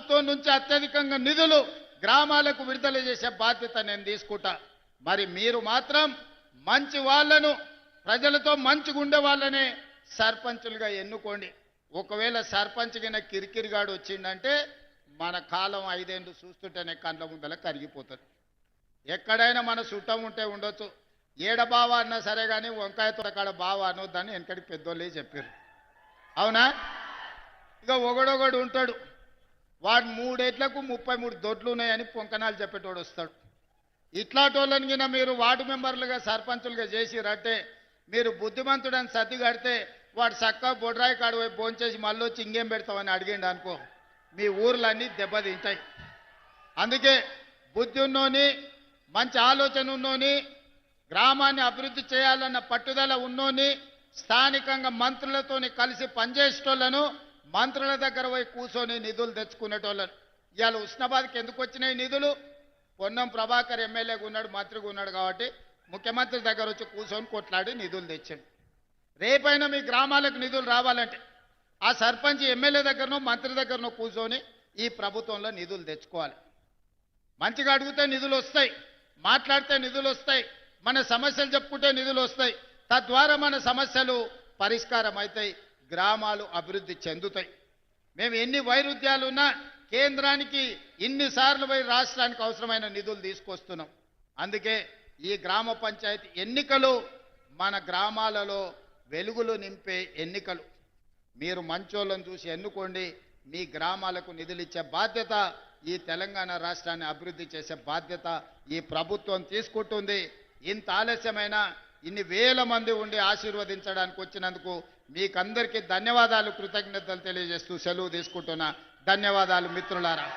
ప్రభుత్వం నుంచి అత్యధికంగా నిధులు గ్రామాలకు విడుదల చేసే బాధ్యత నేను తీసుకుంటా. మరి మీరు మాత్రం మంచి వాళ్ళను, ప్రజలతో మంచిగా ఉండే వాళ్ళనే సర్పంచులుగా ఎన్నుకోండి. ఒకవేళ సర్పంచ్ కింద కిరికిరిగాడు వచ్చిందంటే మన కాలం 5 ఏళ్ళు చూస్తుంటేనే కండ్ల ముందల కరిగిపోతుంది. ఎక్కడైనా మన చుట్టం ఉంటే ఉండొచ్చు, ఏడ బావ అన్నా సరే కానీ వంకాయ తోటకాడ బావ అనొద్దని వెనకటి పెద్దోళ్ళే చెప్పారు. అవునా? ఇక ఒకడొకడు ఉంటాడు, వాడు 3 ఏళ్లకు 33 దొడ్లు ఉన్నాయని పొంకనాలు చెప్పేటోడు వస్తాడు. ఇట్లాంటోళ్ళని కింద మీరు వార్డు మెంబర్లుగా సర్పంచులుగా చేసిరంటే, మీరు బుద్ధిమంతుడని సర్ది కడితే వాడు చక్కగా బొడ్రాయి కాడు పోయి భోంచేసి మళ్ళీ వచ్చి ఇంకేం పెడతామని అడిగిండు అనుకో, మీ ఊర్లన్నీ దెబ్బతింటాయి. అందుకే బుద్ధి ఉన్నోని, మంచి ఆలోచన ఉన్నోని, గ్రామాన్ని అభివృద్ధి చేయాలన్న పట్టుదల ఉన్నోని, స్థానికంగా మంత్రులతోని కలిసి పనిచేసేటోళ్లను, మంత్రుల దగ్గర పోయి కూర్చొని నిధులు తెచ్చుకునేటోళ్ళను. ఇవాళ ఉస్నాబాద్కి ఎందుకు వచ్చినాయి నిధులు? పొన్నం ప్రభాకర్ ఎమ్మెల్యేగా ఉన్నాడు, మంత్రిగా ఉన్నాడు కాబట్టి ముఖ్యమంత్రి దగ్గర వచ్చి కూర్చొని కొట్లాడి నిధులు తెచ్చాడు. రేపైనా మీ గ్రామాలకు నిధులు రావాలంటే ఆ సర్పంచ్ ఎమ్మెల్యే దగ్గరనో మంత్రి దగ్గరనో కూర్చొని ఈ ప్రభుత్వంలో నిధులు తెచ్చుకోవాలి. మంచిగా అడిగితే నిధులు వస్తాయి, మాట్లాడితే నిధులు వస్తాయి, మన సమస్యలు చెప్పుకుంటే నిధులు వస్తాయి. తద్వారా మన సమస్యలు పరిష్కారం అవుతాయి, గ్రామాలు అభివృద్ధి చెందుతాయి. మేము ఎన్ని వైరుధ్యాలున్నా కేంద్రానికి ఇన్నిసార్లు పోయి రాష్ట్రానికి అవసరమైన నిధులు తీసుకొస్తున్నాం. అందుకే ఈ గ్రామ పంచాయతీ ఎన్నికలు మన గ్రామాలలో వెలుగులు నింపే ఎన్నికలు. మీరు మంచోళ్ళను చూసి ఎన్నుకోండి. మీ గ్రామాలకు నిధులు ఇచ్చే బాధ్యత, ఈ తెలంగాణ రాష్ట్రాన్ని అభివృద్ధి చేసే బాధ్యత ఈ ప్రభుత్వం తీసుకుంటుంది. ఇంత ఆలస్యమైన ఇన్ని వేల మంది ఉండి ఆశీర్వదించడానికి వచ్చినందుకు మీకందరికీ ధన్యవాదాలు, కృతజ్ఞతలు తెలియజేస్తూ సెలవు తీసుకుంటున్నా. ధన్యవాదాలు మిత్రులారా.